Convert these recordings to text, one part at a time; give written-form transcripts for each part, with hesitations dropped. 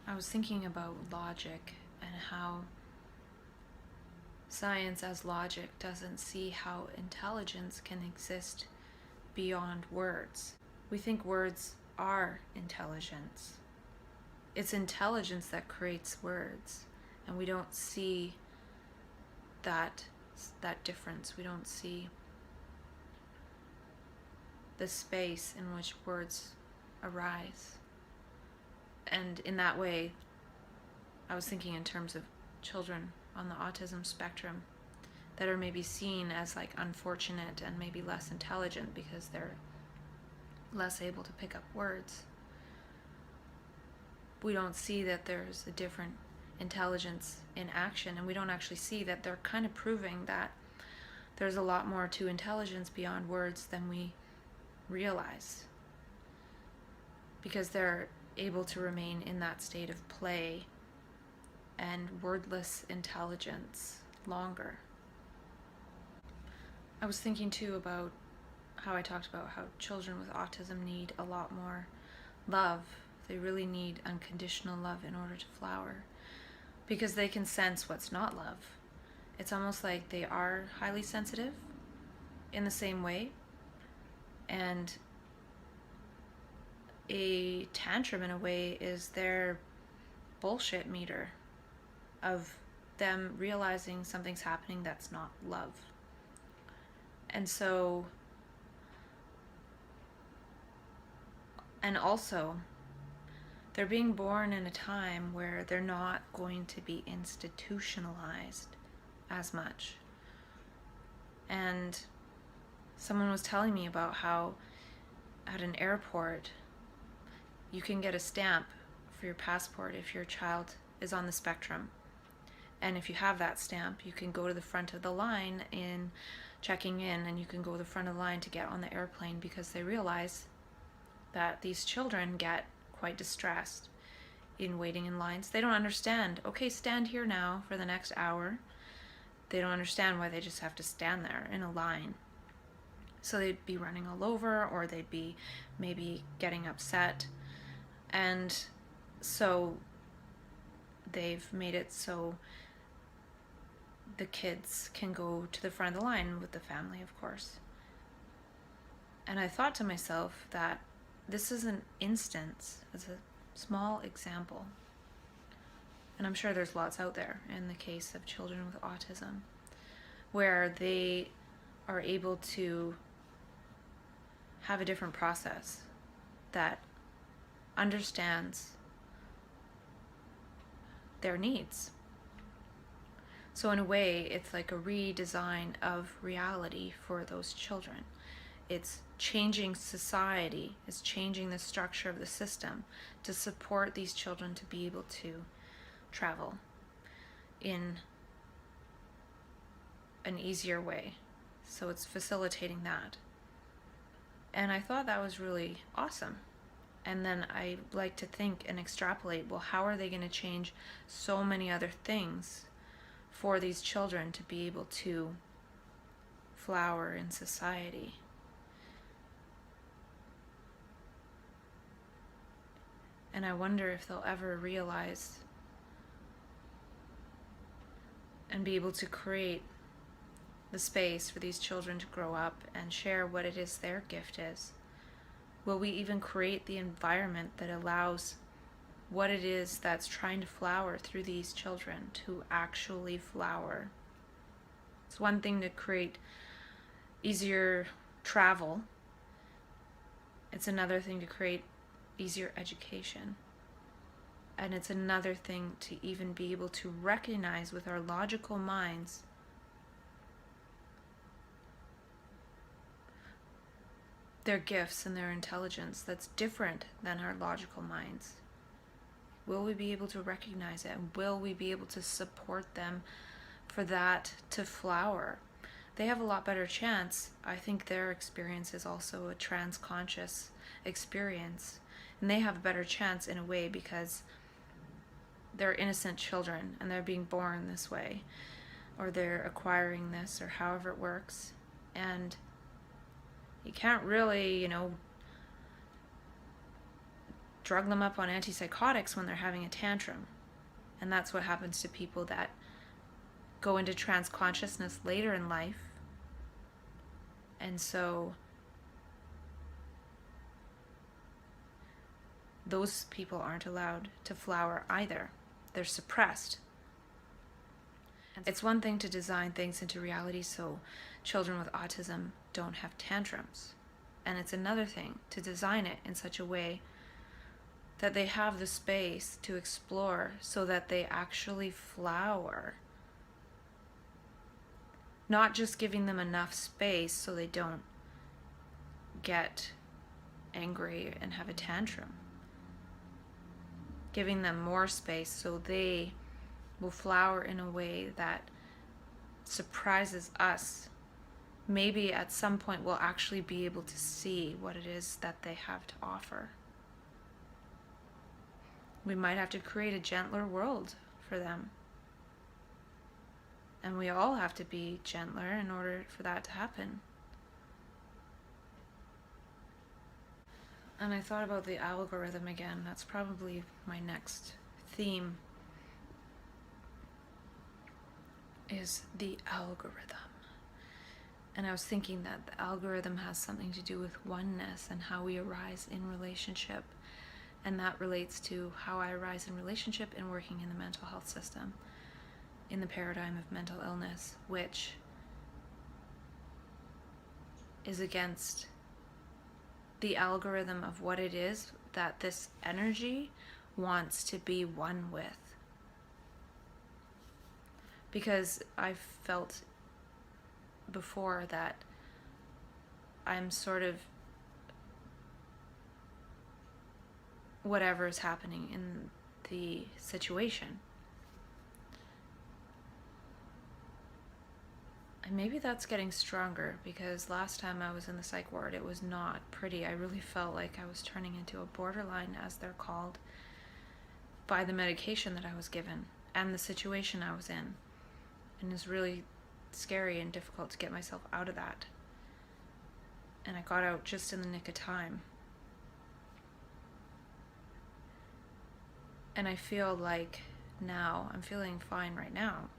I was thinking about logic and how science as logic doesn't see how intelligence can exist beyond words. We think words are intelligence. It's intelligence that creates words, and we don't see that difference. We don't see the space in which words arise. And in that way, I was thinking in terms of children on the autism spectrum that are maybe seen as like unfortunate and maybe less intelligent because they're less able to pick up words. We don't see that there's a different intelligence in action, and we don't actually see that they're kind of proving that there's a lot more to intelligence beyond words than we realize, because they're able to remain in that state of play and wordless intelligence longer. I was thinking too about how I talked about how children with autism need a lot more love. They really need unconditional love in order to flower, because they can sense what's not love. It's almost like they are highly sensitive in the same way, and a tantrum in a way is their bullshit meter of them realizing something's happening that's not love. And so, and also, they're being born in a time where they're not going to be institutionalized as much. And someone was telling me about how at an airport you can get a stamp for your passport if your child is on the spectrum. And if you have that stamp, you can go to the front of the line in checking in, and you can go to the front of the line to get on the airplane, because they realize that these children get quite distressed in waiting in lines. They don't understand, okay, stand here now for the next hour. They don't understand why they just have to stand there in a line. So they'd be running all over, or they'd be maybe getting upset. And so they've made it so the kids can go to the front of the line with the family, of course. And I thought to myself that this is an instance, as a small example, and I'm sure there's lots out there in the case of children with autism, where they are able to have a different process that understands their needs. So in a way, it's like a redesign of reality for those children. It's changing society, it's changing the structure of the system to support these children to be able to travel in an easier way. So it's facilitating that. And I thought that was really awesome. And then I like to think and extrapolate, well, how are they going to change so many other things for these children to be able to flower in society? And I wonder if they'll ever realize and be able to create the space for these children to grow up and share what it is their gift is. Will we even create the environment that allows what it is that's trying to flower through these children to actually flower? It's one thing to create easier travel. It's another thing to create easier education. And it's another thing to even be able to recognize with our logical minds their gifts and their intelligence that's different than our logical minds. Will we be able to recognize it? And will we be able to support them for that to flower? They have a lot better chance. I think their experience is also a trans-conscious experience. And they have a better chance in a way because they're innocent children and they're being born this way, or they're acquiring this, or however it works. And you can't really, drug them up on antipsychotics when they're having a tantrum. And that's what happens to people that go into trance consciousness later in life. And so those people aren't allowed to flower either. They're suppressed. It's one thing to design things into reality so children with autism don't have tantrums. And it's another thing to design it in such a way that they have the space to explore so that they actually flower. Not just giving them enough space so they don't get angry and have a tantrum. Giving them more space so they will flower in a way that surprises us. Maybe at some point we'll actually be able to see what it is that they have to offer. We might have to create a gentler world for them. And we all have to be gentler in order for that to happen. And I thought about the algorithm again. That's probably my next theme, is the algorithm. And I was thinking that the algorithm has something to do with oneness and how we arise in relationship. And that relates to how I arise in relationship and working in the mental health system, in the paradigm of mental illness, which is against the algorithm of what it is that this energy wants to be one with. Because I've felt before that I'm sort of whatever is happening in the situation. And maybe that's getting stronger, because last time I was in the psych ward, it was not pretty. I really felt like I was turning into a borderline, as they're called, by the medication that I was given and the situation I was in. And it was really scary and difficult to get myself out of that. And I got out just in the nick of time. And I feel like now, I'm feeling fine right now,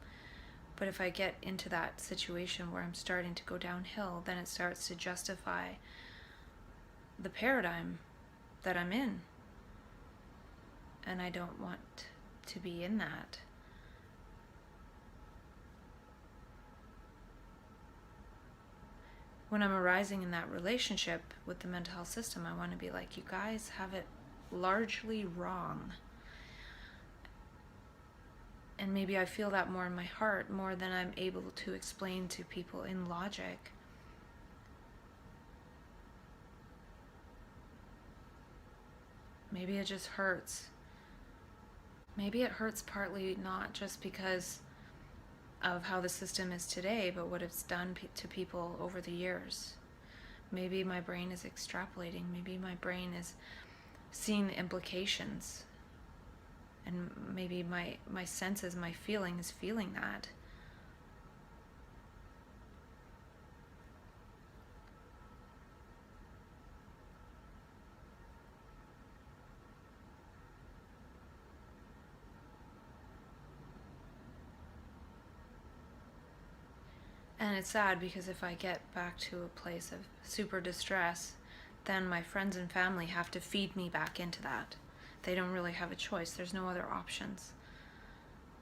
but if I get into that situation where I'm starting to go downhill, then it starts to justify the paradigm that I'm in. And I don't want to be in that. When I'm arising in that relationship with the mental health system, I want to be like, you guys have it largely wrong. And maybe I feel that more in my heart, more than I'm able to explain to people in logic. Maybe it just hurts. Maybe it hurts partly not just because of how the system is today, but what it's done to people over the years. Maybe my brain is extrapolating. Maybe my brain is seeing the implications. And maybe my senses, my feeling is feeling that. And it's sad, because if I get back to a place of super distress, then my friends and family have to feed me back into that. They don't really have a choice. There's no other options.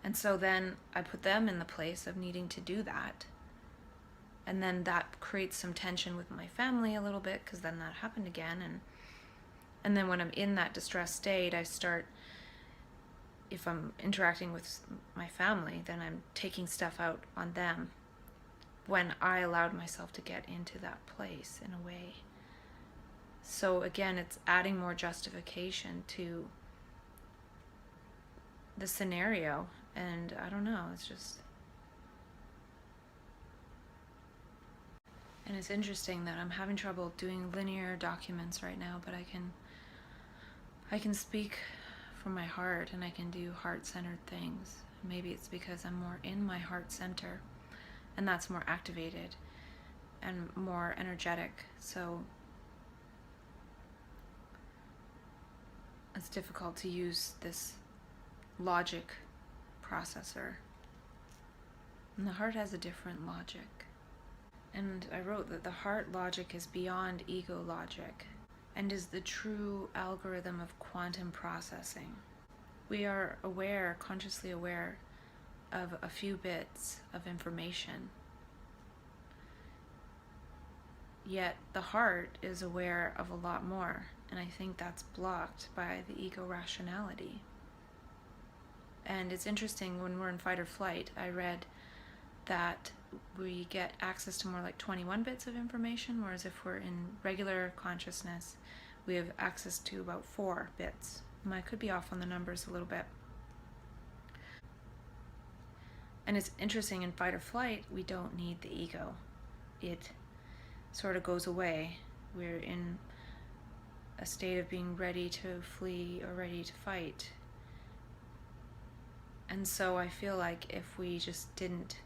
And so then I put them in the place of needing to do that. And then that creates some tension with my family a little bit, because then that happened again. And then when I'm in that distressed state, I start, if I'm interacting with my family, then I'm taking stuff out on them when I allowed myself to get into that place in a way. So again, it's adding more justification to the scenario, and I don't know, it's just... And it's interesting that I'm having trouble doing linear documents right now, but I can speak from my heart, and I can do heart-centered things. Maybe it's because I'm more in my heart center, and that's more activated and more energetic. So it's difficult to use this logic processor. And the heart has a different logic. And I wrote that the heart logic is beyond ego logic and is the true algorithm of quantum processing. We are aware, consciously aware, of a few bits of information. Yet the heart is aware of a lot more, and I think that's blocked by the ego rationality. And it's interesting, when we're in fight or flight, I read that we get access to more like 21 bits of information, whereas if we're in regular consciousness, we have access to about 4 bits. I could be off on the numbers a little bit. And it's interesting, in fight or flight, we don't need the ego. It sort of goes away. We're in a state of being ready to flee or ready to fight. And so I feel like if we just didn't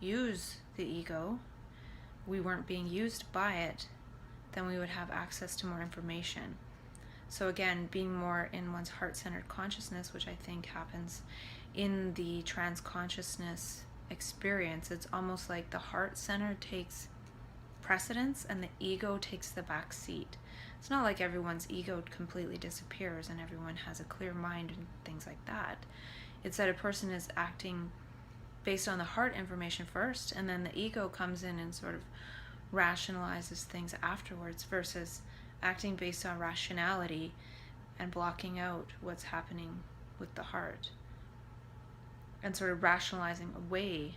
use the ego, we weren't being used by it, then we would have access to more information. So again, being more in one's heart-centered consciousness, which I think happens in the trance consciousness experience, it's almost like the heart center takes precedence and the ego takes the back seat. It's not like everyone's ego completely disappears and everyone has a clear mind and things like that. It's that a person is acting based on the heart information first, and then the ego comes in and sort of rationalizes things afterwards, versus acting based on rationality and blocking out what's happening with the heart and sort of rationalizing away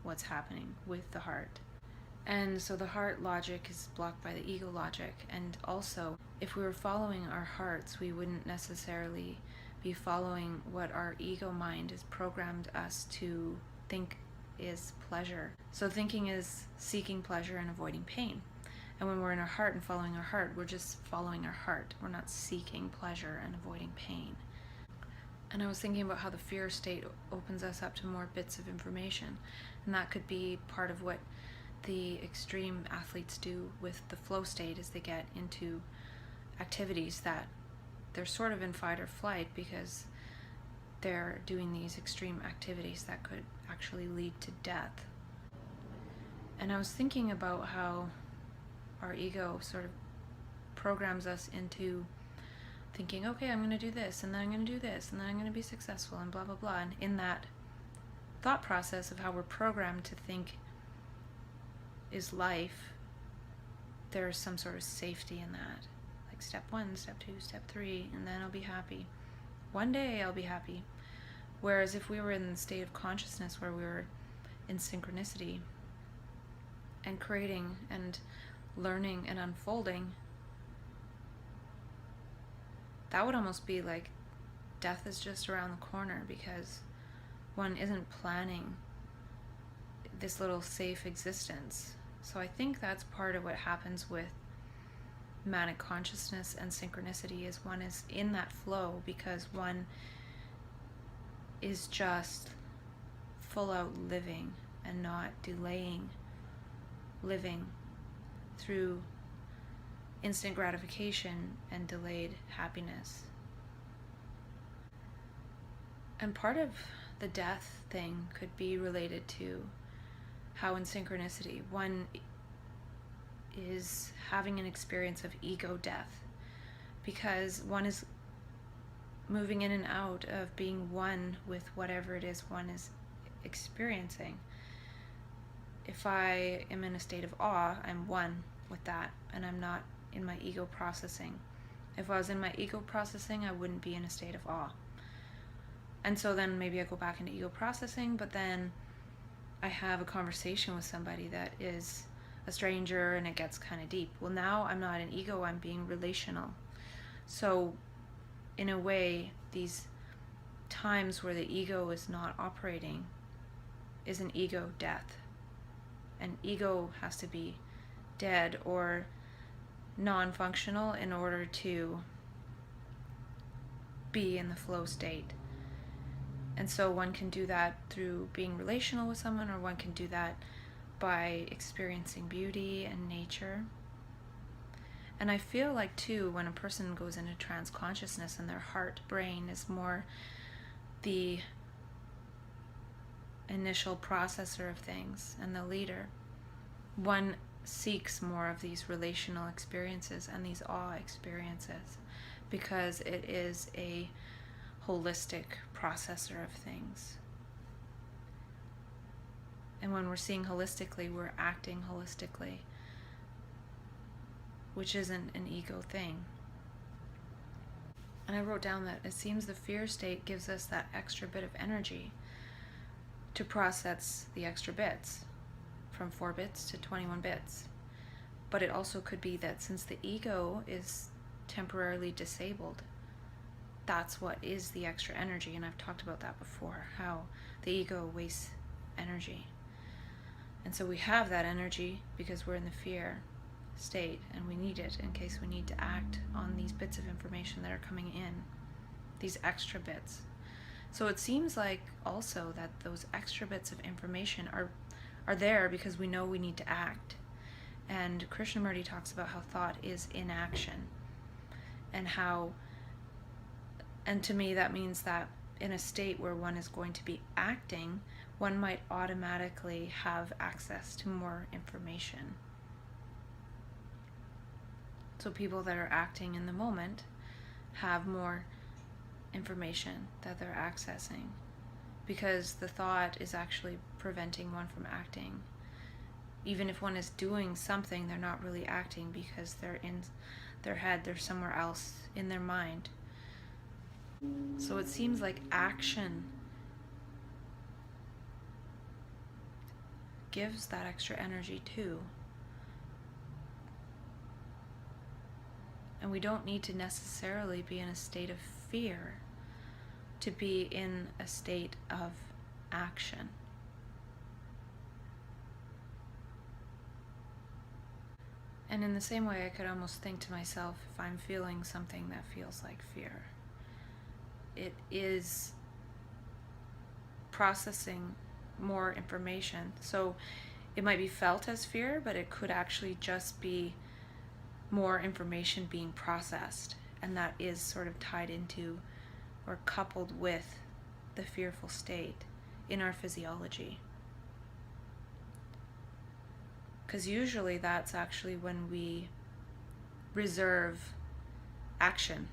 what's happening with the heart. And so the heart logic is blocked by the ego logic. And also, if we were following our hearts, we wouldn't necessarily be following what our ego mind has programmed us to think is pleasure. So thinking is seeking pleasure and avoiding pain. And when we're in our heart and following our heart, we're just following our heart. We're not seeking pleasure and avoiding pain. And I was thinking about how the fear state opens us up to more bits of information. And that could be part of what the extreme athletes do with the flow state, is they get into activities that they're sort of in fight or flight because they're doing these extreme activities that could actually lead to death. And I was thinking about how our ego sort of programs us into thinking, okay, I'm going to do this, and then I'm going to do this, and then I'm going to be successful, and blah, blah, blah. And in that thought process of how we're programmed to think is life, there's some sort of safety in that. Like step 1, step 2, step 3, and then I'll be happy. One day I'll be happy. Whereas if we were in the state of consciousness where we were in synchronicity and creating and learning and unfolding, that would almost be like death is just around the corner, because one isn't planning this little safe existence. So I think that's part of what happens with manic consciousness and synchronicity, is one is in that flow because one is just full out living and not delaying living through instant gratification and delayed happiness. And part of the death thing could be related to how in synchronicity one is having an experience of ego death, because one is moving in and out of being one with whatever it is one is experiencing. If I am in a state of awe, I'm one with that, and I'm not in my ego processing. If I was in my ego processing, I wouldn't be in a state of awe. And so then maybe I go back into ego processing, but then I have a conversation with somebody that is a stranger and it gets kind of deep. Well, now I'm not in ego, I'm being relational. So in a way, these times where the ego is not operating is an ego death. And ego has to be dead or non-functional in order to be in the flow state. And so one can do that through being relational with someone, or one can do that by experiencing beauty and nature. And I feel like too, when a person goes into trance consciousness and their heart brain is more the initial processor of things and the leader, one seeks more of these relational experiences and these awe experiences because it is a holistic processor of things. And when we're seeing holistically, we're acting holistically, which isn't an ego thing. And I wrote down that it seems the fear state gives us that extra bit of energy to process the extra bits, from 4 bits to 21 bits. But it also could be that since the ego is temporarily disabled, that's what is the extra energy. And I've talked about that before, how the ego wastes energy. And so we have that energy because we're in the fear state, and we need it in case we need to act on these bits of information that are coming in, these extra bits. So it seems like also that those extra bits of information are there because we know we need to act. And Krishnamurti talks about how thought is inaction, and to me that means that in a state where one is going to be acting, one might automatically have access to more information. So people that are acting in the moment have more information that they're accessing because the thought is actually preventing one from acting. Even if one is doing something, they're not really acting because they're in their head, they're somewhere else in their mind. So it seems like action gives that extra energy too. And we don't need to necessarily be in a state of fear to be in a state of action. And in the same way, I could almost think to myself, if I'm feeling something that feels like fear, it is processing more information. So it might be felt as fear, but it could actually just be more information being processed, and that is sort of tied into or coupled with the fearful state in our physiology. Because usually that's actually when we reserve action,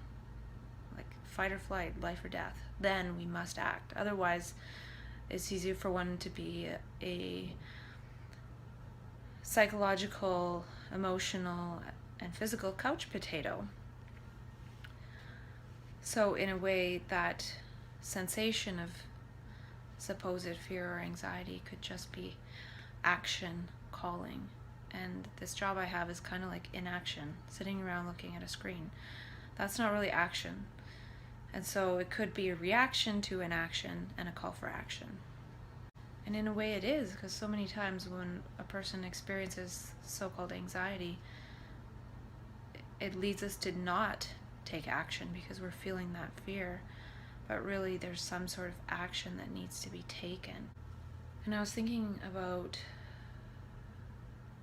like fight or flight, life or death, then we must act. Otherwise, it's easier for one to be a psychological, emotional, and physical couch potato. So in a way, that sensation of supposed fear or anxiety could just be action calling. And this job I have is kind of like inaction, sitting around looking at a screen. That's not really action. And so it could be a reaction to inaction and a call for action. And in a way it is, because so many times when a person experiences so-called anxiety, it leads us to not take action because we're feeling that fear, but really there's some sort of action that needs to be taken. And I was thinking about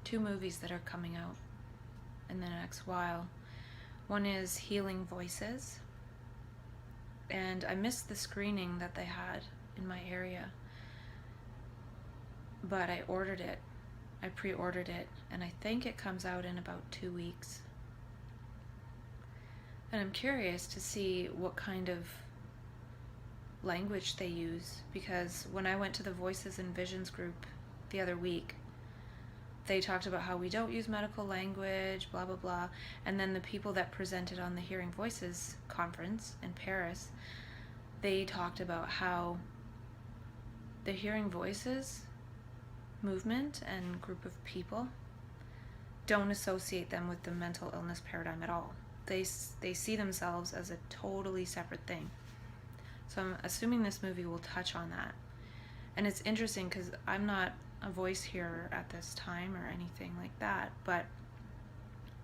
2 movies that are coming out in the next while. One is Healing Voices, and I missed the screening that they had in my area, but I ordered it. I pre-ordered it, and I think it comes out in about 2 weeks. And I'm curious to see what kind of language they use, because when I went to the Voices and Visions group the other week, they talked about how we don't use medical language, blah, blah, blah. And then the people that presented on the Hearing Voices conference in Paris, they talked about how the Hearing Voices movement and group of people don't associate them with the mental illness paradigm at all. They see themselves as a totally separate thing. So I'm assuming this movie will touch on that. And it's interesting because I'm not a voice hearer at this time or anything like that, but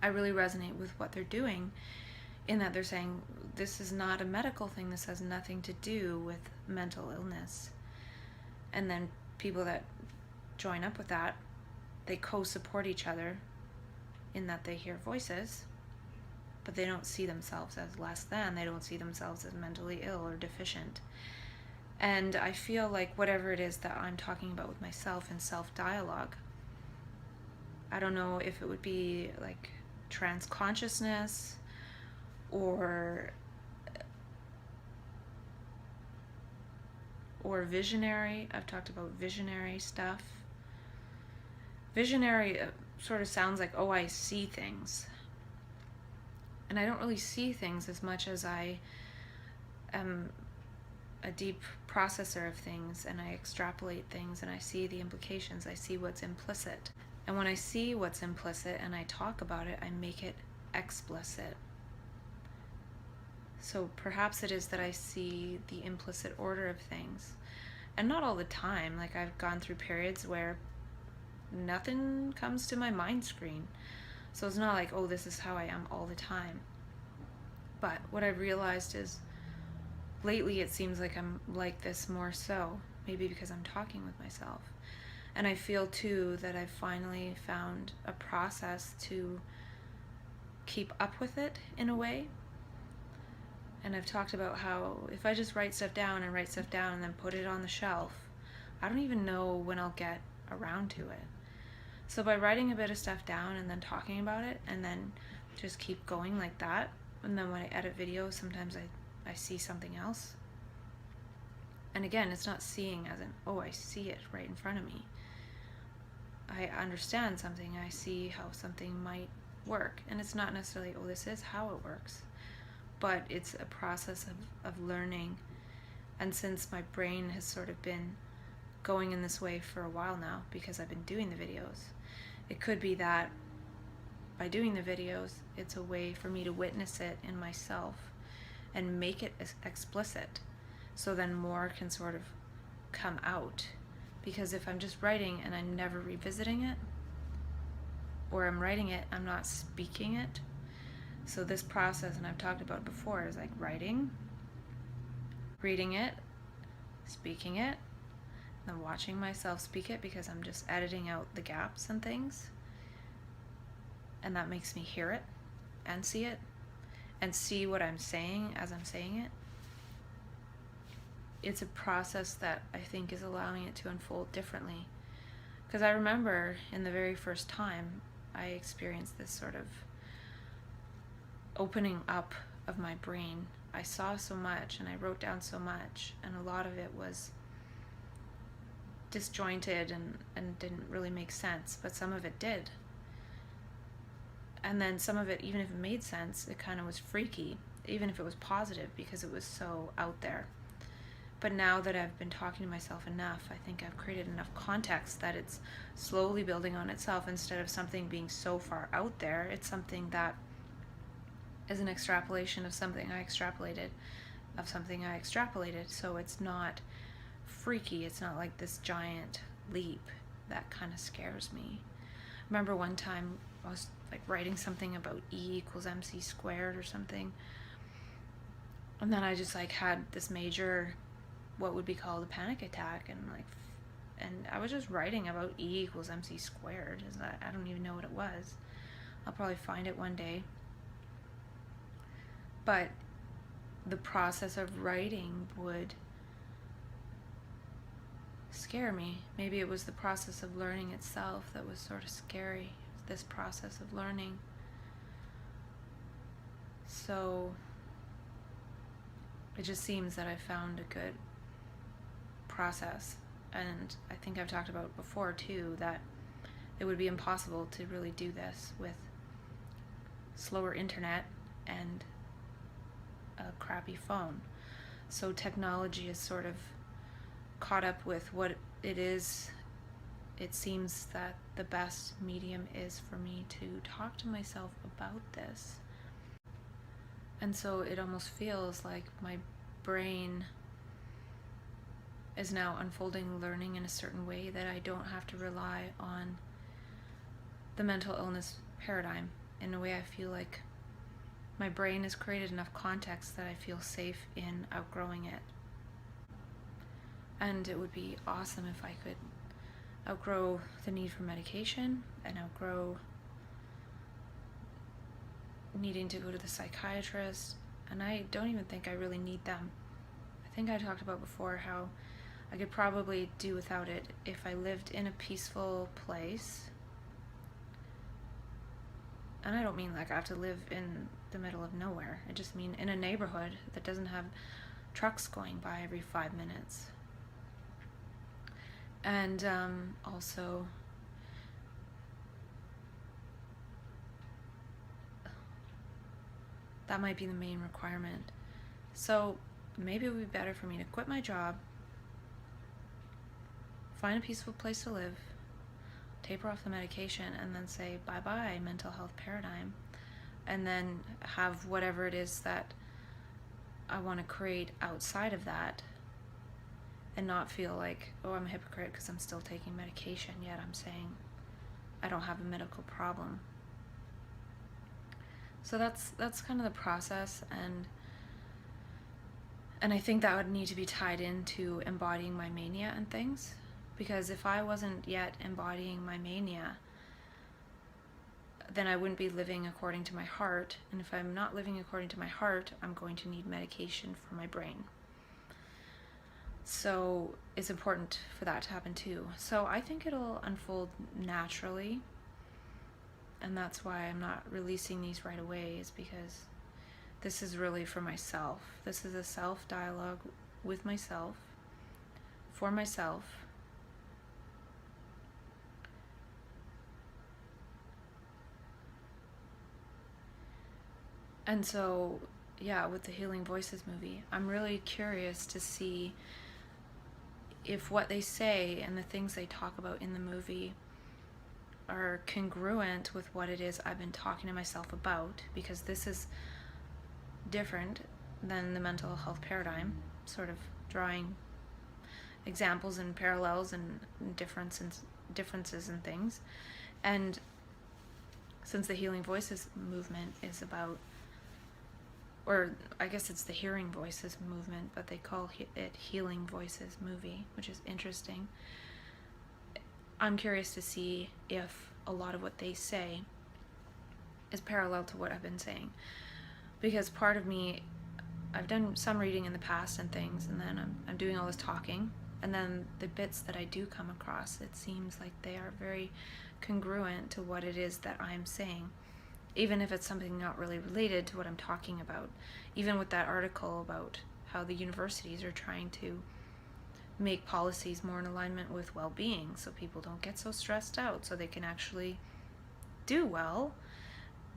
I really resonate with what they're doing, in that they're saying this is not a medical thing, this has nothing to do with mental illness. And then people that join up with that, they co-support each other in that they hear voices, but they don't see themselves as less than. They don't see themselves as mentally ill or deficient. And I feel like whatever it is that I'm talking about with myself in self-dialogue, I don't know if it would be like trance consciousness or visionary. I've talked about visionary stuff. Visionary sort of sounds like, oh, I see things. And I don't really see things as much as I am a deep processor of things, and I extrapolate things, and I see the implications. I see what's implicit. And when I see what's implicit and I talk about it, I make it explicit. So perhaps it is that I see the implicit order of things. And not all the time. Like, I've gone through periods where nothing comes to my mind screen. So it's not like, oh, this is how I am all the time. But what I've realized is lately it seems like I'm like this more so. Maybe because I'm talking with myself. And I feel too that I've finally found a process to keep up with it in a way. And I've talked about how if I just write stuff down and then put it on the shelf, I don't even know when I'll get around to it. So by writing a bit of stuff down and then talking about it and then just keep going like that, and then when I edit videos, sometimes I see something else. And again, it's not seeing as in, oh, I see it right in front of me. I understand something, I see how something might work. And it's not necessarily, oh, this is how it works. But it's a process of learning. And since my brain has sort of been going in this way for a while now, because I've been doing the videos, it could be that by doing the videos, it's a way for me to witness it in myself and make it explicit. So then more can sort of come out. Because if I'm just writing and I'm never revisiting it, or I'm writing it, I'm not speaking it. So this process, and I've talked about it before, is like writing, reading it, speaking it, and then watching myself speak it because I'm just editing out the gaps and things. And that makes me hear it and see what I'm saying as I'm saying it. It's a process that I think is allowing it to unfold differently. Because I remember in the very first time I experienced this sort of opening up of my brain. I saw so much and I wrote down so much, and a lot of it was disjointed and didn't really make sense, but some of it did. And then some of it, even if it made sense, it kind of was freaky, even if it was positive, because it was so out there. But now that I've been talking to myself enough, I think I've created enough context that it's slowly building on itself. Instead of something being so far out there, it's something that is an extrapolation of something I extrapolated, So it's not freaky. It's not like this giant leap that kind of scares me. I remember one time I was like writing something about E equals MC squared or something. And then I just like had this major, what would be called a panic attack, and I was just writing about E equals MC squared. I don't even know what it was. I'll probably find it one day. But the process of writing would scare me. Maybe it was the process of learning itself that was sort of scary, this process of learning. So it just seems that I found a good process. And I think I've talked about before too that it would be impossible to really do this with slower internet and a crappy phone. So technology is sort of caught up with what it is. It seems that the best medium is for me to talk to myself about this. And so it almost feels like my brain is now unfolding learning in a certain way that I don't have to rely on the mental illness paradigm. In a way, I feel like my brain has created enough context that I feel safe in outgrowing it. And it would be awesome if I could outgrow the need for medication and outgrow needing to go to the psychiatrist, and I don't even think I really need them. I think I talked about before how I could probably do without it if I lived in a peaceful place. And I don't mean like I have to live in the middle of nowhere. I just mean in a neighborhood that doesn't have trucks going by every 5 minutes. And also, that might be the main requirement. So maybe it would be better for me to quit my job, find a peaceful place to live, taper off the medication, and then say bye-bye mental health paradigm, and then have whatever it is that I want to create outside of that, and not feel like, oh, I'm a hypocrite because I'm still taking medication, yet I'm saying I don't have a medical problem. So that's kind of the process, and I think that would need to be tied into embodying my mania and things, because if I wasn't yet embodying my mania, then I wouldn't be living according to my heart, and if I'm not living according to my heart, I'm going to need medication for my brain. So it's important for that to happen too. So I think it'll unfold naturally, and that's why I'm not releasing these right away, is because this is really for myself. This is a self-dialogue with myself, for myself. And so, yeah, with the Healing Voices movie, I'm really curious to see if what they say and the things they talk about in the movie are congruent with what it is I've been talking to myself about, because this is different than the mental health paradigm, sort of drawing examples and parallels and differences and things. And since the Healing Voices movement is about, or I guess it's the Hearing Voices movement, but they call it Healing Voices movie, which is interesting. I'm curious to see if a lot of what they say is parallel to what I've been saying. Because part of me, I've done some reading in the past and things, and then I'm doing all this talking, and then the bits that I do come across, it seems like they are very congruent to what it is that I'm saying, even if it's something not really related to what I'm talking about. Even with that article about how the universities are trying to make policies more in alignment with well-being, so people don't get so stressed out, so they can actually do well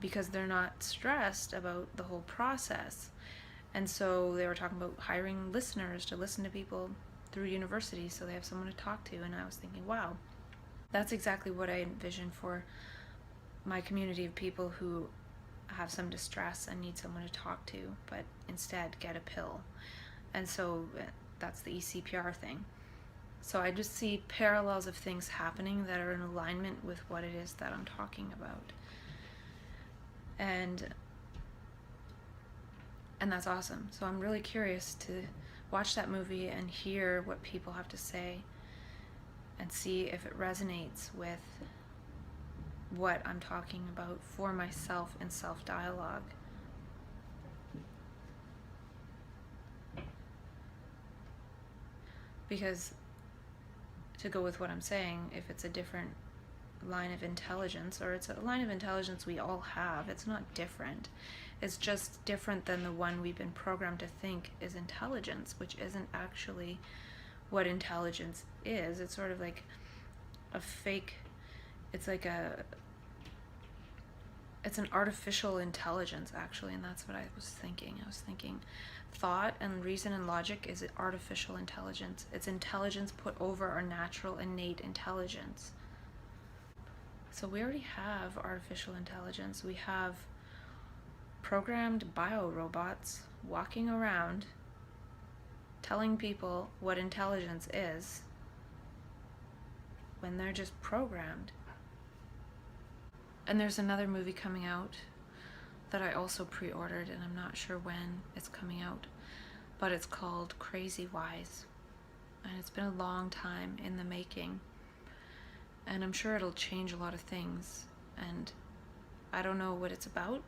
because they're not stressed about the whole process. And so they were talking about hiring listeners to listen to people through universities so they have someone to talk to. And I was thinking, wow, that's exactly what I envision for my community of people who have some distress and need someone to talk to, but instead get a pill. And so that's the ECPR thing. So I just see parallels of things happening that are in alignment with what it is that I'm talking about. And that's awesome. So I'm really curious to watch that movie and hear what people have to say and see if it resonates with what I'm talking about for myself in self-dialogue. Because to go with what I'm saying, if it's a different line of intelligence, or it's a line of intelligence we all have, it's not different. It's just different than the one we've been programmed to think is intelligence, which isn't actually what intelligence is. It's sort of like a fake, it's like it's an artificial intelligence, actually, and that's what I was thinking. I was thinking thought and reason and logic is artificial intelligence. It's intelligence put over our natural innate intelligence. So we already have artificial intelligence. We have programmed biorobots walking around telling people what intelligence is when they're just programmed. And there's another movie coming out that I also pre-ordered, and I'm not sure when it's coming out, but it's called Crazy Wise, and it's been a long time in the making, and I'm sure it'll change a lot of things, and I don't know what it's about,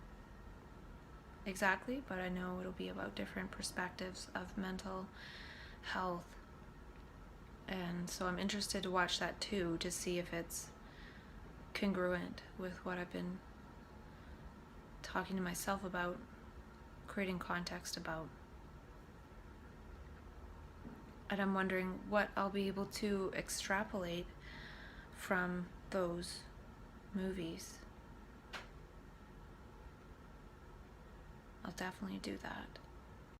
exactly, but I know it'll be about different perspectives of mental health. And so I'm interested to watch that too, to see if it's congruent with what I've been talking to myself about, creating context about. And I'm wondering what I'll be able to extrapolate from those movies. I'll definitely do that.